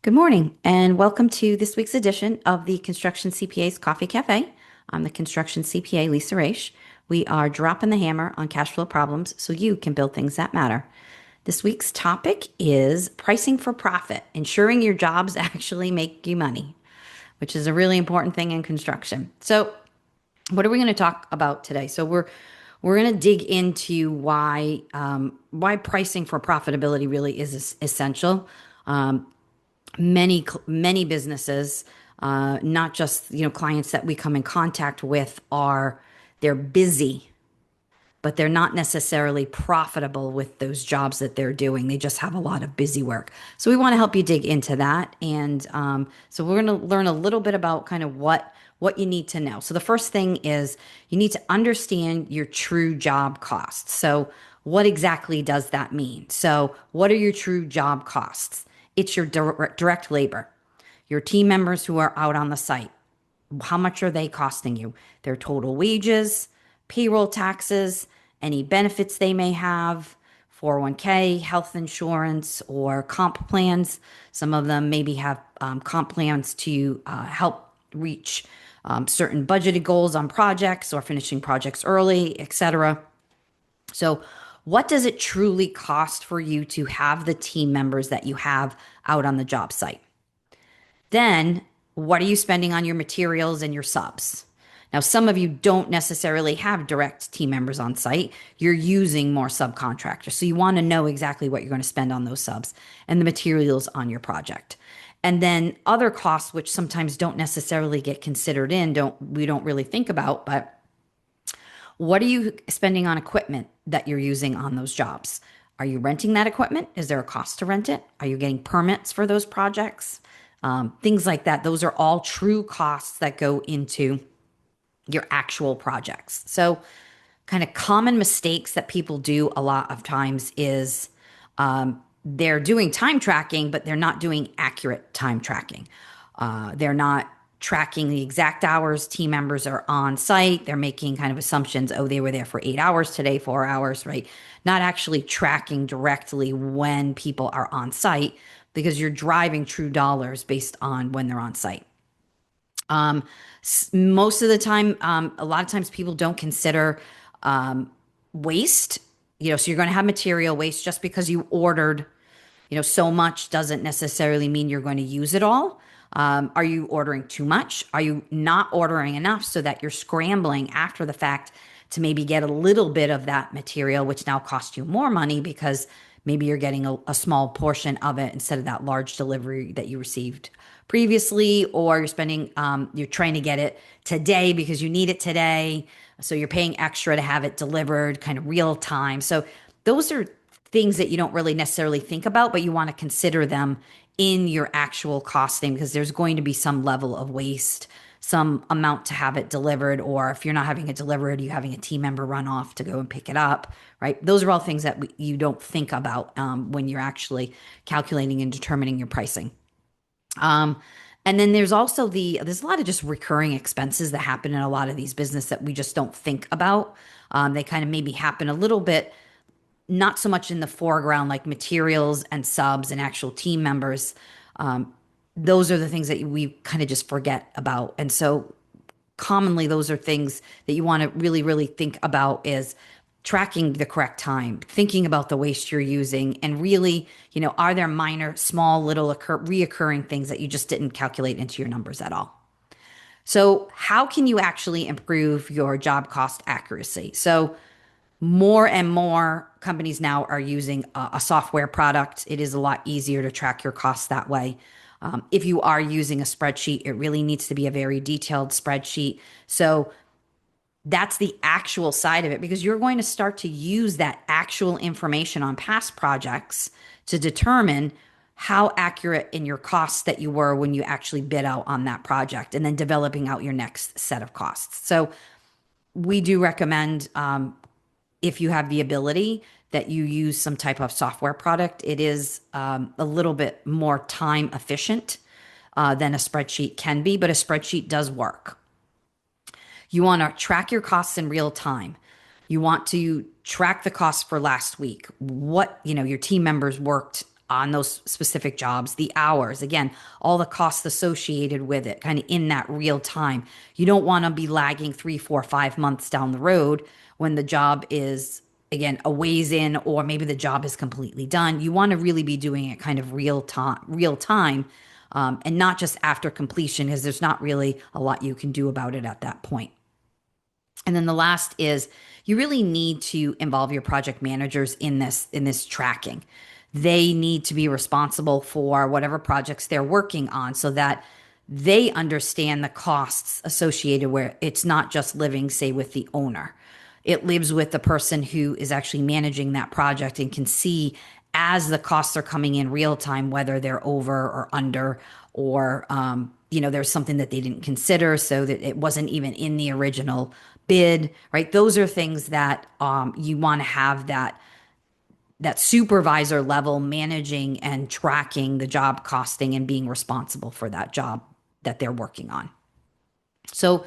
Good morning, and welcome to this week's edition of the Construction CPA's Coffee Cafe. I'm the Construction CPA, Lisa Raish. We are dropping the hammer on cash flow problems so you can build things that matter. This week's topic is pricing for profit, ensuring your jobs actually make you money, which is a really important thing in construction. So, what are we going to talk about today? We're going to dig into why pricing for profitability really is essential. Many businesses, not just clients that we come in contact with, they're busy, but they're not necessarily profitable with those jobs that they're doing. They just have a lot of busy work. So we want to help you dig into that, and so we're going to learn a little bit about kind of what you need to know. So the first thing is you need to understand your true job costs. So what exactly does that mean? So what are your true job costs? It's your direct labor, your team members who are out on the site. How much are they costing you? Their total wages, payroll taxes, any benefits they may have, 401k, health insurance, or comp plans. Some of them maybe have comp plans to help reach certain budgeted goals on projects or finishing projects early, etc. So, what does it truly cost for you to have the team members that you have out on the job site? Then, what are you spending on your materials and your subs? Now, some of you don't necessarily have direct team members on site. You're using more subcontractors. So, you want to know exactly what you're going to spend on those subs and the materials on your project. And then other costs, which sometimes don't necessarily get considered we don't really think about, but what are you spending on equipment that you're using on those jobs? Are you renting that equipment? Is there a cost to rent it? Are you getting permits for those projects? Things like that. Those are all true costs that go into your actual projects. So, kind of common mistakes that people do a lot of times is they're doing time tracking, but they're not doing accurate time tracking. They're not tracking the exact hours team members are on site. They're making kind of assumptions. Oh, they were there for 8 hours today, 4 hours, right? Not actually tracking directly when people are on site because you're driving true dollars based on when they're on site. Most of the time, a lot of times people don't consider waste. So you're going to have material waste just because you ordered so much doesn't necessarily mean you're going to use it all. Are you ordering too much? Are you not ordering enough so that you're scrambling after the fact to maybe get a little bit of that material, which now costs you more money because maybe you're getting a small portion of it instead of that large delivery that you received previously, or you're trying to get it today because you need it today. So you're paying extra to have it delivered kind of real time. So those are things that you don't really necessarily think about, but you want to consider them in your actual costing because there's going to be some level of waste, some amount to have it delivered, or if you're not having it delivered, you're having a team member run off to go and pick it up, right? Those are all things that you don't think about when you're actually calculating and determining your pricing. And then there's also there's a lot of just recurring expenses that happen in a lot of these business that we just don't think about. They kind of maybe happen a little bit not so much in the foreground, like materials and subs and actual team members. Those are the things that we kind of just forget about. And so commonly those are things that you want to really, really think about is tracking the correct time, thinking about the waste you're using, and really, are there minor, small, little reoccurring things that you just didn't calculate into your numbers at all? So how can you actually improve your job cost accuracy? So more and more companies now are using a software product. It is a lot easier to track your costs that way. If you are using a spreadsheet, it really needs to be a very detailed spreadsheet. So that's the actual side of it because you're going to start to use that actual information on past projects to determine how accurate in your costs that you were when you actually bid out on that project and then developing out your next set of costs. So we do recommend if you have the ability that you use some type of software product. It is a little bit more time efficient than a spreadsheet can be, but a spreadsheet does work. You want to track your costs in real time. You want to track the costs for last week. What, your team members worked on those specific jobs, the hours, again, all the costs associated with it, kind of in that real time. You don't want to be lagging 3, 4, 5 months down the road when the job is, again, a ways in, or maybe the job is completely done. You want to really be doing it kind of real time, and not just after completion, because there's not really a lot you can do about it at that point. And then the last is you really need to involve your project managers in this tracking. They need to be responsible for whatever projects they're working on so that they understand the costs associated where it's not just living, say, with the owner. It lives with the person who is actually managing that project and can see as the costs are coming in real time, whether they're over or under, or there's something that they didn't consider, so that it wasn't even in the original bid, right? Those are things that you want to have that supervisor level managing and tracking the job costing and being responsible for that job that they're working on. So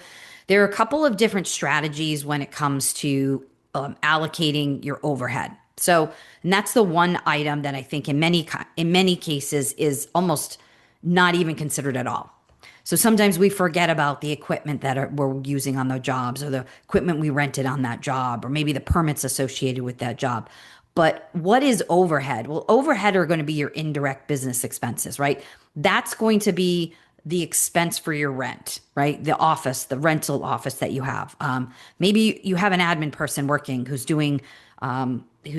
there are a couple of different strategies when it comes to allocating your overhead. So, and that's the one item that I think in many cases is almost not even considered at all. So sometimes we forget about the equipment that we're using on the jobs, or the equipment we rented on that job, or maybe the permits associated with that job. But what is overhead? Well, overhead are going to be your indirect business expenses, right? That's going to be the expense for your rent, right? The office, the rental office that you have. Maybe you have an admin person working who's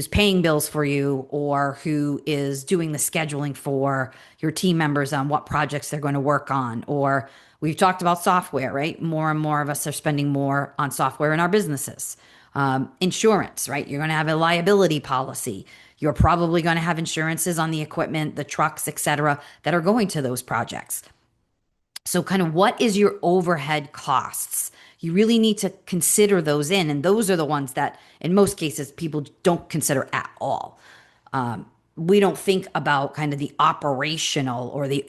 paying bills for you, or who is doing the scheduling for your team members on what projects they're going to work on. Or we've talked about software, right? More and more of us are spending more on software in our businesses. Insurance, right? You're going to have a liability policy. You're probably going to have insurances on the equipment, the trucks, et cetera, that are going to those projects. So kind of what is your overhead costs? You really need to consider those in. And those are the ones that in most cases people don't consider at all. We don't think about kind of the operational or the,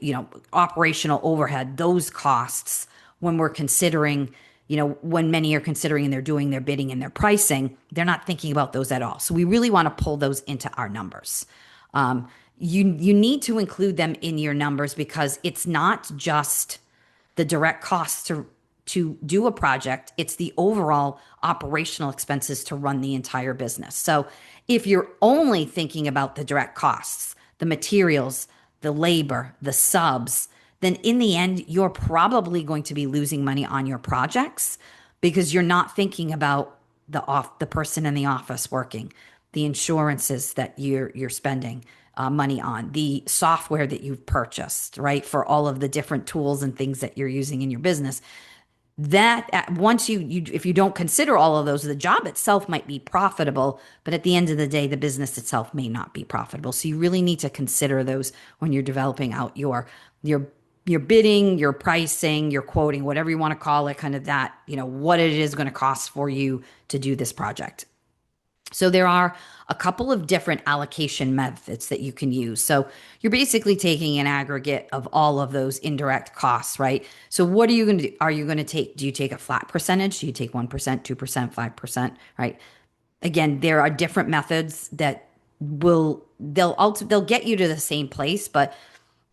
operational overhead, those costs when we're considering, when many are considering and they're doing their bidding and their pricing, they're not thinking about those at all. So we really want to pull those into our numbers. You need to include them in your numbers, because it's not just the direct costs to do a project, it's the overall operational expenses to run the entire business. So if you're only thinking about the direct costs, the materials, the labor, the subs, then in the end, you're probably going to be losing money on your projects, because you're not thinking about the person in the office working, the insurances that you're spending money on, the software that you've purchased, right, for all of the different tools and things that you're using in your business. That once if you don't consider all of those, the job itself might be profitable, but at the end of the day, the business itself may not be profitable. So you really need to consider those when you're developing out your bidding, your pricing, your quoting, whatever you want to call it, kind of that, what it is going to cost for you to do this project. So there are a couple of different allocation methods that you can use. So you're basically taking an aggregate of all of those indirect costs, right? So what are you going to do? Do you take a flat percentage? Do you take 1%, 2%, 5%, right? Again, there are different methods that they'll get you to the same place, but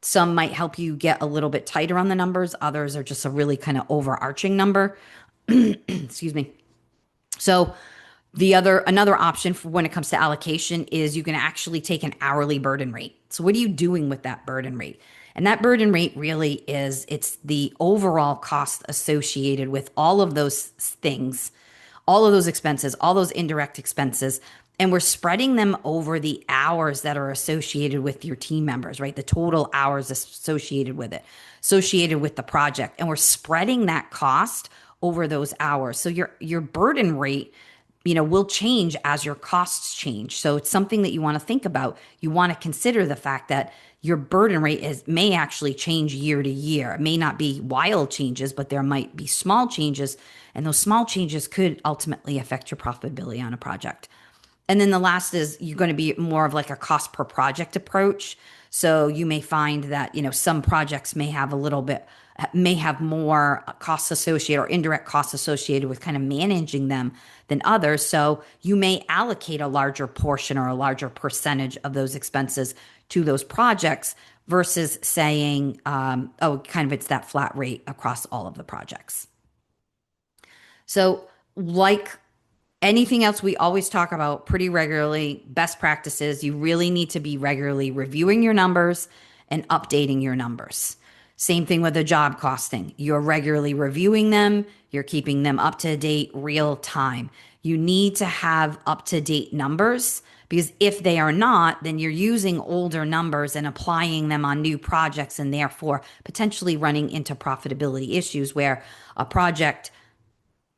some might help you get a little bit tighter on the numbers. Others are just a really kind of overarching number. Excuse me. So another option for when it comes to allocation is you can actually take an hourly burden rate. So what are you doing with that burden rate? And that burden rate really it's the overall cost associated with all of those things, all of those expenses, all those indirect expenses. And we're spreading them over the hours that are associated with your team members, right? The total hours associated with it, associated with the project. And we're spreading that cost over those hours. So your burden rate will change as your costs change. So it's something that you want to think about. You want to consider the fact that your burden rate may actually change year to year. It may not be wild changes, but there might be small changes. And those small changes could ultimately affect your profitability on a project. And then the last is you're going to be more of like a cost per project approach. So you may find that, some projects may have a little bit, may have more costs associated or indirect costs associated with kind of managing them than others. So you may allocate a larger portion or a larger percentage of those expenses to those projects versus saying, oh, kind of it's that flat rate across all of the projects. So, like anything else we always talk about pretty regularly, best practices, you really need to be regularly reviewing your numbers and updating your numbers. Same thing with the job costing. You're regularly reviewing them, you're keeping them up to date, real time. You need to have up to date numbers because if they are not, then you're using older numbers and applying them on new projects and therefore potentially running into profitability issues where a project,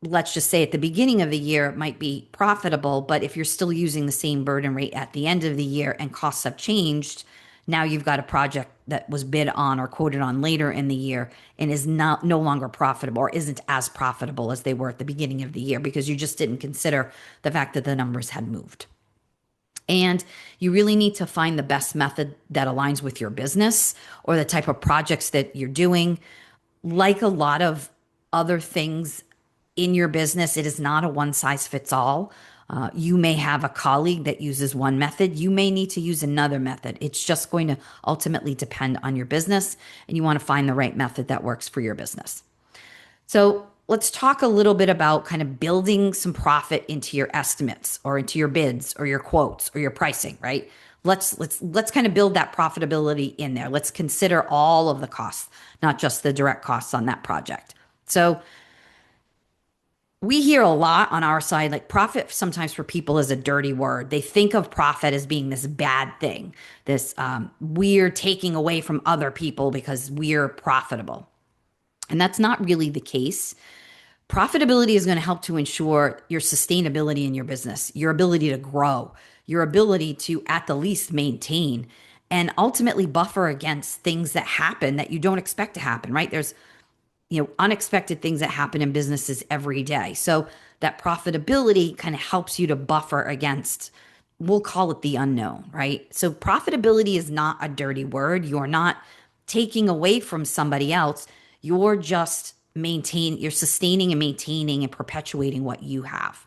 let's just say at the beginning of the year, might be profitable, but if you're still using the same burden rate at the end of the year and costs have changed, now you've got a project that was bid on or quoted on later in the year and is not no longer profitable or isn't as profitable as they were at the beginning of the year because you just didn't consider the fact that the numbers had moved. And you really need to find the best method that aligns with your business or the type of projects that you're doing. Like a lot of other things in your business, it is not a one size fits all. You may have a colleague that uses one method. You may need to use another method. It's just going to ultimately depend on your business, and you want to find the right method that works for your business. So let's talk a little bit about kind of building some profit into your estimates or into your bids or your quotes or your pricing, right? Let's kind of build that profitability in there. Let's consider all of the costs, not just the direct costs on that project. So we hear a lot on our side, like profit sometimes for people is a dirty word. They think of profit as being this bad thing, this we're taking away from other people because we're profitable. And that's not really the case. Profitability is going to help to ensure your sustainability in your business, your ability to grow, your ability to at the least maintain and ultimately buffer against things that happen that you don't expect to happen, right? There's unexpected things that happen in businesses every day. So that profitability kind of helps you to buffer against, we'll call it the unknown, right? So profitability is not a dirty word. You're not taking away from somebody else. You're just you're sustaining and maintaining and perpetuating what you have.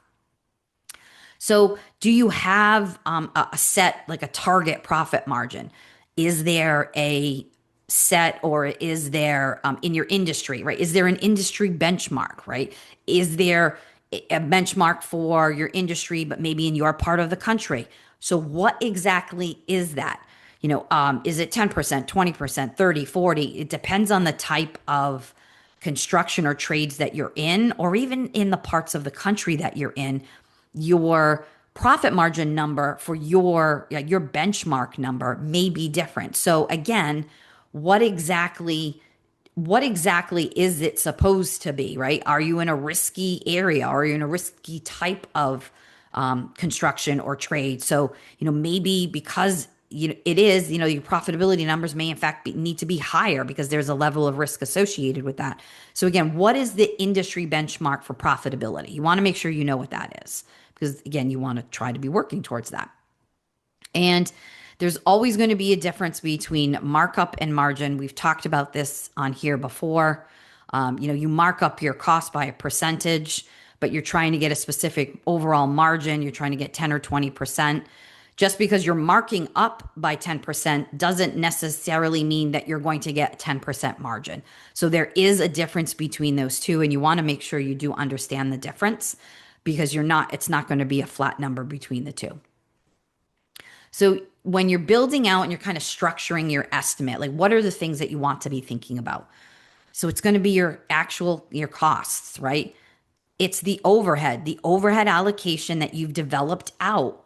So do you have a set, like a target profit margin? Is there a set or is there in your industry, right? Is there an industry benchmark, right? Is there a benchmark for your industry, but maybe in your part of the country? So what exactly is that? Is it 10%, 20%, 30, 40? It depends on the type of construction or trades that you're in, or even in the parts of the country that you're in. Your profit margin number for your benchmark number may be different. So again, what exactly is it supposed to be, right? Are you in a risky area? Are you in a risky type of construction or trade? So, maybe because it is, your profitability numbers may in fact need to be higher because there's a level of risk associated with that. So again, what is the industry benchmark for profitability? You want to make sure you know what that is because again, you want to try to be working towards that. And there's always going to be a difference between markup and margin. We've talked about this on here before. You mark up your cost by a percentage, but you're trying to get a specific overall margin. You're trying to get 10 or 20%. Just because you're marking up by 10% doesn't necessarily mean that you're going to get a 10% margin. So there is a difference between those two, and you want to make sure you do understand the difference because it's not going to be a flat number between the two. So when you're building out and you're kind of structuring your estimate, like what are the things that you want to be thinking about? So it's going to be your costs, right? It's the overhead allocation that you've developed out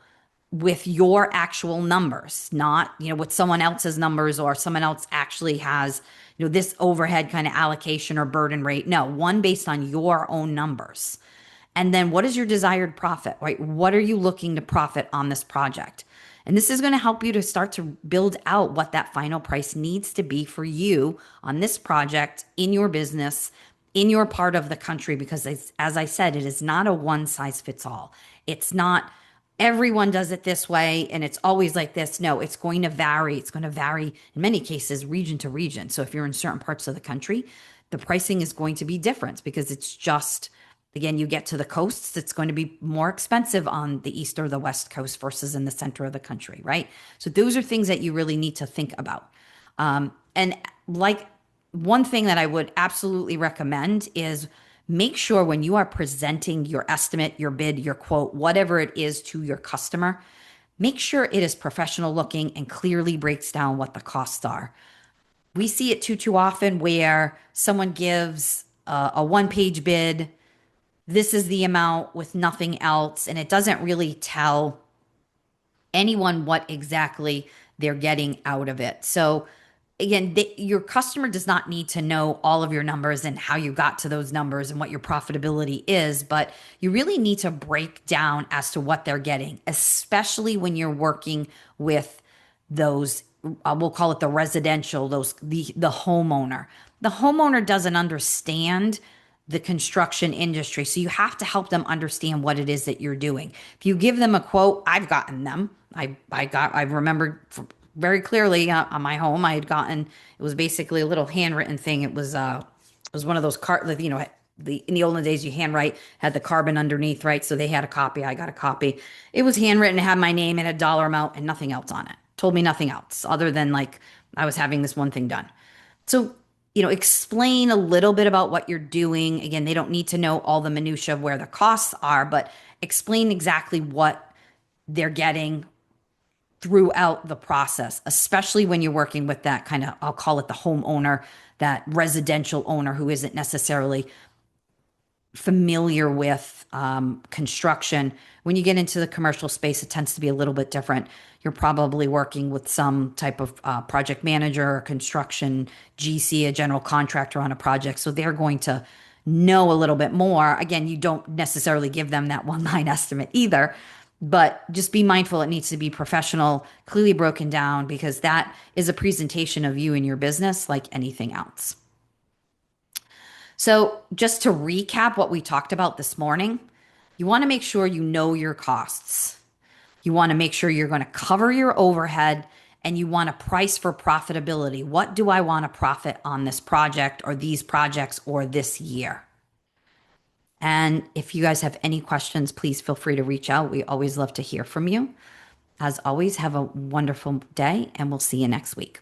with your actual numbers, not, with someone else's numbers or someone else actually has, this overhead kind of allocation or burden rate. No, one based on your own numbers. And then what is your desired profit, right? What are you looking to profit on this project? And this is going to help you to start to build out what that final price needs to be for you on this project, in your business, in your part of the country, because as I said, it is not a one size fits all. It's not everyone does it this way and it's always like this. No, it's going to vary. It's going to vary in many cases, region to region. So if you're in certain parts of the country, the pricing is going to be different because it's just, again, you get to the coasts, it's going to be more expensive on the east or the west coast versus in the center of the country, right? So those are things that you really need to think about. And like one thing that I would absolutely recommend is make sure when you are presenting your estimate, your bid, your quote, whatever it is to your customer, make sure it is professional looking and clearly breaks down what the costs are. We see it too often where someone gives a one-page bid, this is the amount with nothing else, and it doesn't really tell anyone what exactly they're getting out of it. So again, your customer does not need to know all of your numbers and how you got to those numbers and what your profitability is, but you really need to break down as to what they're getting, especially when you're working with those, we'll call it the residential, those the homeowner. The homeowner doesn't understand the construction industry. So you have to help them understand what it is that you're doing. If you give them a quote, I've gotten them. I remembered very clearly on my home. I had gotten, it was basically a little handwritten thing. It was one of those in the olden days you handwrite, had the carbon underneath, right? So they had a copy. I got a copy. It was handwritten, had my name and a dollar amount and nothing else on it. Told me nothing else other than like I was having this one thing done. So, explain a little bit about what you're doing. Again, they don't need to know all the minutia of where the costs are, but explain exactly what they're getting throughout the process, especially when you're working with that kind of, I'll call it the homeowner, that residential owner who isn't necessarily familiar with construction. When you get into the commercial space, it tends to be a little bit different. You're probably working with some type of project manager or construction GC, a general contractor on a project. So they're going to know a little bit more. Again, you don't necessarily give them that one line estimate either, but just be mindful it needs to be professional, clearly broken down, because that is a presentation of you and your business like anything else. So, just to recap what we talked about this morning, you want to make sure you know your costs. You want to make sure you're going to cover your overhead and you want to price for profitability. What do I want to profit on this project or these projects or this year? And if you guys have any questions, please feel free to reach out. We always love to hear from you. As always, have a wonderful day and we'll see you next week.